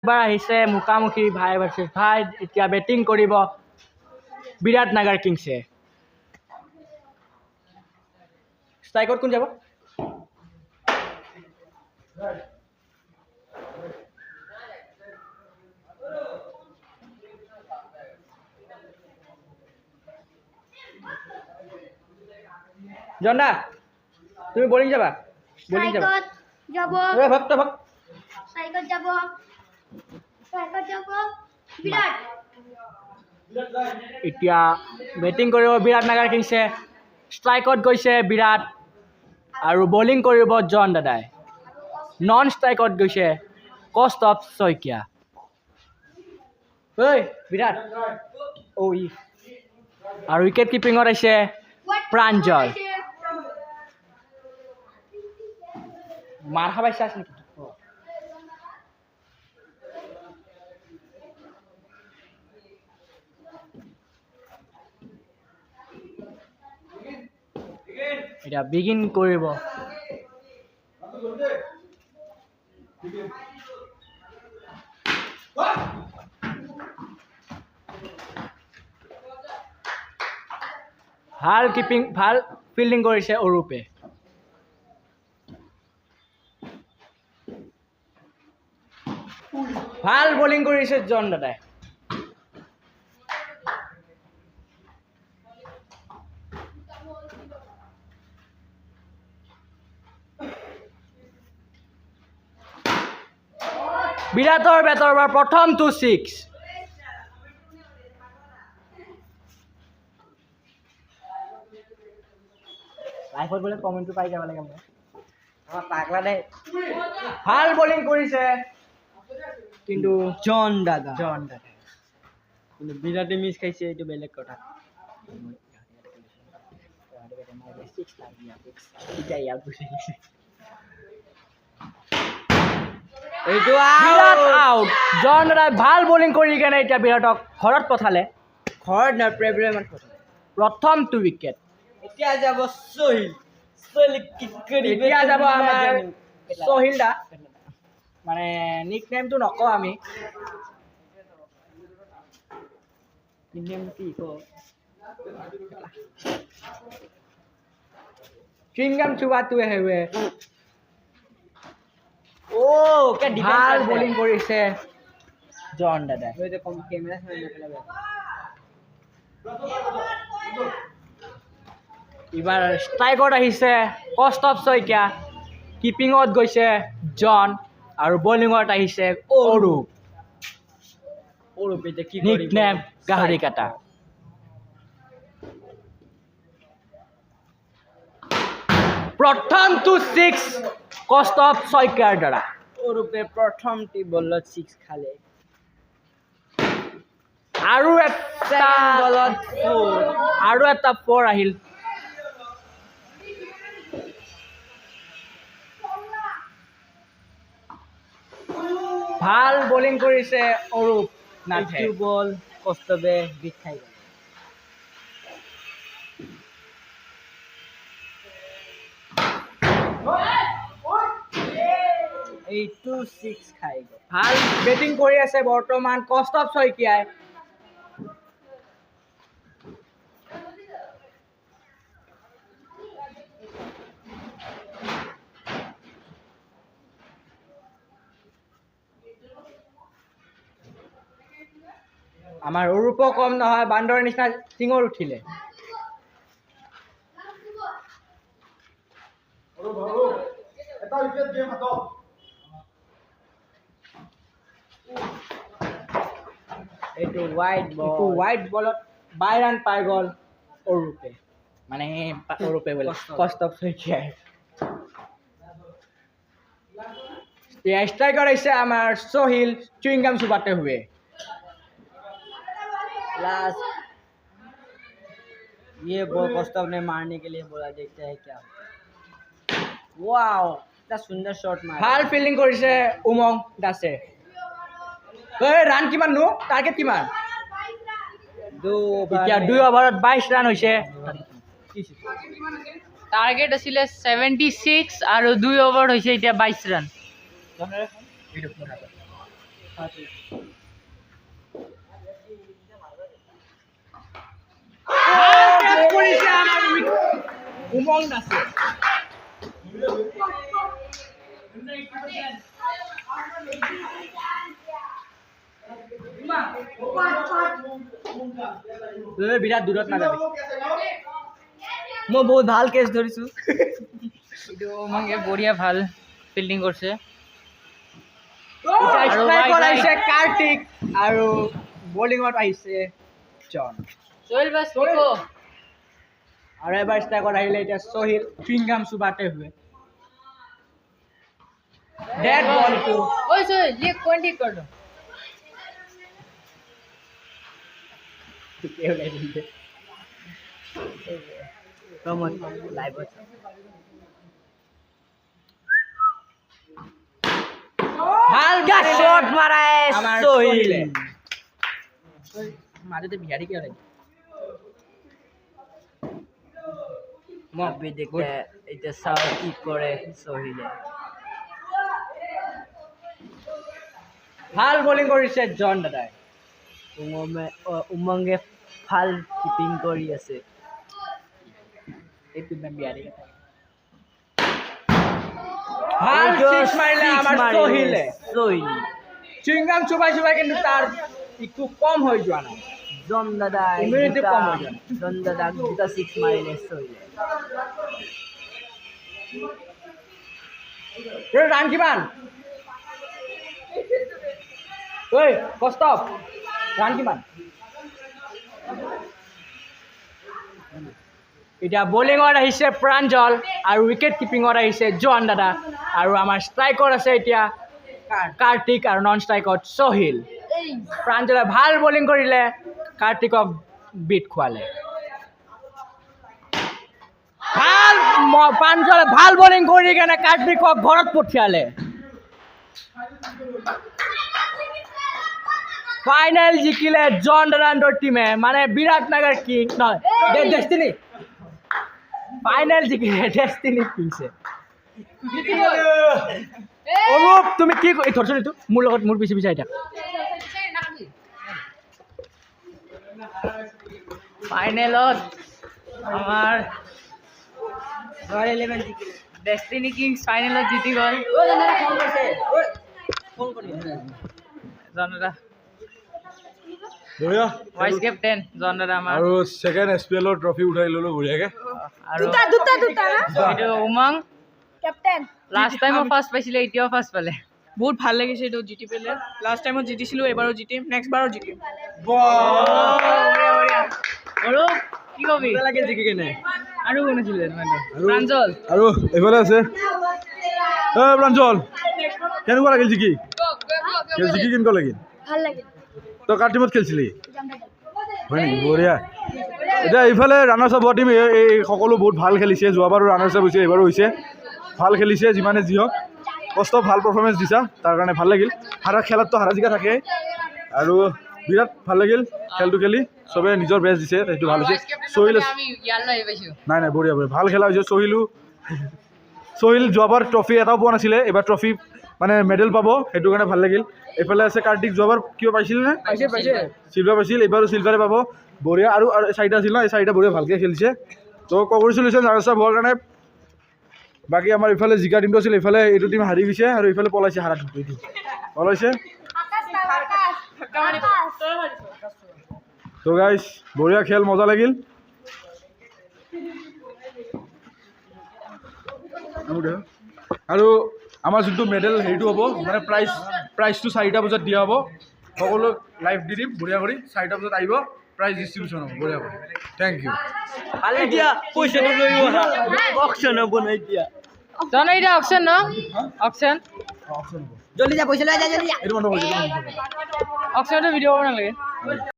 এবাৰ আহিছে মুখামুখি ভাই ভাৰ্চেছ ভাই এতিয়া বেটিং কৰিব বিৰাট নাগাৰ কিংছে ষ্ট্ৰাইকত কোন যাব জনা তুমি বোলিং যাবা বোলিং যাবা যাব এ ভক্ত ভক্ত সাইকত যাব বিরাট এতিয়া বেটিং কৰিব বিৰাট নাগাৰ কিংছে ষ্ট্ৰাইকত গৈছে বিৰাট আৰু বলিং কৰিব জন দাদাই নন ষ্ট্ৰাইকত গৈছে কষ্টপ শইকীয়া ঐ বিৰাট ঐ আৰু উইকেট কিপিঙত আহিছে প্ৰাঞ্জল মাৰ খাবাইছে আছে নেকি এতিয়া বিগিন কৰিব ভাল কিপিং ভাল ফিল্ডিং কৰিছে অৰূপে ভাল বলিং কৰিছে জন দাদাই বিৰাটৰ বেটৰ পৰা প্ৰথমটো 6 লাইফত বোলে কমেণ্টটো পাই যাব লাগে মই আমাৰ পাগলা দে ভাল বলিং কৰিছে কিন্তু জন দাদা কিন্তু বিৰাটে মিছ খাইছে এইটো বেলেগ কথা এইটো আউট জন দাদাই ভাল বলিং কৰি কেনে এতিয়া বিৰাটক ঘৰত পঠালে ঘৰত না প্ৰেব্লেমত পঠালে প্ৰথমটো উইকেট এতিয়া যাব সোহিল এতিয়া যাব আমাৰ সোহিল দা মানে নিক নেমটো নকওঁ আমি নিক নেম কি কওঁ চুইংগাম চুবাটোৱে হেৱে ভাল বলিং কৰিছে জন দাদাই কেমেৰা চাই নাপেলাব এইবাৰ ষ্ট্ৰাইকত আহিছে কষ্টপ শইকীয়া কিপিঙত গৈছে জন আৰু বলিঙত আহিছে অৰূপ এতিয়া কি নিক নেম গাহৰি কাটা প্ৰথমটো 6 কষ্টপ শইকীয়াৰ দ্বাৰা অৰূপে প্ৰথমটি বলত 6 খালে আৰু এটা বলত 4 আহিল ভাল বলিং কৰিছে অৰূপ নাথে এইটো বল কষ্টবে বিট খাই গ'ল এইটো 6 খাই গ'ল ভাল বেটিং কৰি আছে বৰ্তমান কষ্টপ শইকীয়াই আমাৰ অৰূপো কম নহয় বান্দৰৰ নিচিনা টিঙৰ উঠিলে এইটো ৱাইড বলত 22 ৰান পাই গ'ল অৰূপে মানে অৰূপে বোলে কষ্টপ শইকীয়াই ষ্ট্ৰাইকাৰ আহিছে আমাৰ সোহিল চুইংগাম চুবাতে हुए लास्ट ये बॉल कॉस्टॉप ने मारने के लिए बोला देखते हैं क्या वाओ इतना सुंदर शॉट मारा ভাল ফিল্ডিং কৰিছে উমং দাসে ৰান কিমান নো টাৰ্গেট কিমান এতিয়া 2 অভাৰত 22 ৰান হৈছে টাৰ্গেট আছিলে 76 আৰু 2 অভাৰ হৈছে এতিয়া 22 ৰান উমং আছে বিৰাট দূৰত নাযাবি মই বহুত ভাল কেছ ধৰিছো এইটো উমংগে বঢ়িয়া ভাল ফিল্ডিং কৰিছে ষ্ট্ৰাইকত আহিছে কাৰ্তিক আৰু বলিঙত আহিছে জন সোহেল বাস দেখো আৰু এবাৰ ষ্ট্ৰাইকত আহিলে এতিয়া সোহিল ফিংগাম চুবাতে হুৱে ডেড বল টু ओए सोहेल ये कौन ठीक कर दो কমন লাইভ ভাল শট মারায় সোহিল মাজতে বিহারি কি লাগে अभी देखते हैं इधर साव की करे सोहिले ভাল বলিং কৰিছে জন দাদাই উমংগে ভাল কিপিং কৰি আছে এইটো না বিহাৰি কথা ভাল সিক্স মাৰিলে আমাৰ সোহিলে সোহিল চুইংগাম চুবাই চুবাই কিন্তু তাৰ একটু কম হৈ যোৱা নাই জন দাদা Immunity কম হৈ যায়। জন দাদা দুটা 6 মাৰিলে সোহিলে ৰান কিমান ঐ কষ্ট ৰান কিমান এতিয়া বলিঙত আহিছে প্ৰাঞ্জল আৰু উইকেট কিপিঙত আহিছে জন দাদা আৰু আমাৰ ষ্ট্ৰাইকত আছে এতিয়া কাৰ্তিক আৰু নন ষ্ট্ৰাইকত সোহিল প্ৰাঞ্জলে ভাল বলিং কৰিলে কাৰ্তিকক বিট খোৱালে ভাল প্ৰাঞ্জলে ভাল বলিং কৰি কেনে কাৰ্তিকক ঘৰত পঠিয়ালে ফাইনেল জিকিলে জন দাদাৰ টিমে মানে বিৰাট নাগাৰ কিং নহয় ডেষ্টিনি ফাইনেল জিকিলে ডেষ্টিনি কিংছে অনুপ তুমি কি ধৰচোন এইটো মোৰ লগত মোৰ পিছে পিছে আহি থাক ফাইনেলত আমাৰ ৰয়েল 11 জিকিলে ডেষ্টিনি কিংছ ফাইনেলত জিতি গ'ল জন দাদা বঢ়িয়া ভাইস কেপ্টেন জন দাদা আমাৰ আৰু সেকেন্ড এছপিএলৰ ট্ৰফি উঠাই ললো বঢ়িয়াকে আৰু দুটা না এইটো উমং কেপ্টেন লাষ্ট টাইমো ফাৰ্ষ্ট পাইছিলে এতিয়াও ফাৰ্ষ্ট পালে বহুত ভাল লাগিছে এইটো জিতি পেলাই লাষ্ট টাইমত জিতিছিলোঁ এবাৰো জিতিম নেক্সট বাৰো জিতিম আৰু কি কবি লাগিল জিকি কেনে আৰু কোন আছিলে প্ৰাঞ্জল আৰু এইফালে আছে প্ৰাঞ্জল কেনেকুৱা লাগিল জিকি জিকি কেনেকুৱা লাগিল ভাল লাগিল তই কাৰ টিমত খেলিছিলি জাম দাদা হয় নেকি বঢ়িয়া এতিয়া এইফালে ৰানাৰ্ছ আপ হোৱা টিম এই সকলো বহুত ভাল খেলিছে যোৱাবাৰো ৰানাৰ্ছ আপ হৈছে এইবাৰো হৈছে ভাল খেলিছে যিমানে যি হওক কষ্ট ভাল পাৰফৰ্মেঞ্চ দিছা তাৰ কাৰণে ভাল লাগিল হাৰা খেলাততো হাৰা জিকা থাকে আৰু বিৰাট ভাল লাগিল খেলটো খেলি চবে নিজৰ বেষ্ট দিছে সেইটো ভাল হৈছে সোহিল আমি ইয়ালৈ আহি পাইছোঁ নাই নাই বঢ়িয়া বঢ়িয়া ভাল খেলা হৈছে সোহিল যোৱাবাৰ ট্ৰফি এটাও পোৱা নাছিলে এইবাৰ ট্ৰফি মানে মেডেল পাব সেইটো কাৰণে ভাল লাগিল এইফালে আছে কাৰ্তিক যোৱাবাৰ কিয় পাইছিল নে চিলভাৰ পাইছিল এইবাৰো চিলভাৰে পাব বঢ়িয়া আৰু চাৰিটা আছিল ন এই চাৰিটা বঢ়িয়া ভালকৈ খেলিছে তো কংগ্ৰেচুলেশ্যন ৰানাৰ্ছ আপ হোৱাৰ কাৰণে বাকী আমাৰ ইফালে জিকা টিমটো আছিল এইফালে এইটো টিম হাৰি গৈছে আৰু এইফালে পলাইছে হাৰা টিমটো পলাইছে তো গাইজ বঢ়িয়া খেল মজা লাগিল আৰু আমাৰ যোনটো মেডেল হেৰিটো হ'ব মানে প্ৰাইজটো 4টা বজাত দিয়া হ'ব সকলো লাইভ দি দিম বঢ়িয়া কৰি 4টা বজাত আহিব প্ৰাইজ ডিষ্ট্ৰিবিউশ্যন হ'ব বঢ়িয়া কৰি থেংক ইউ ভাল এতিয়া পইচাটো লৈ অকশ্যন হ'ব নাই এতিয়া জন এতিয়া অকশ্যন ন অকশ্যন জলদি যা পইচা লৈ যা জলদি যা এইটো বন্ধ কৰি দিম অকশ্যনটো ভিডিঅ' কৰিব নালাগে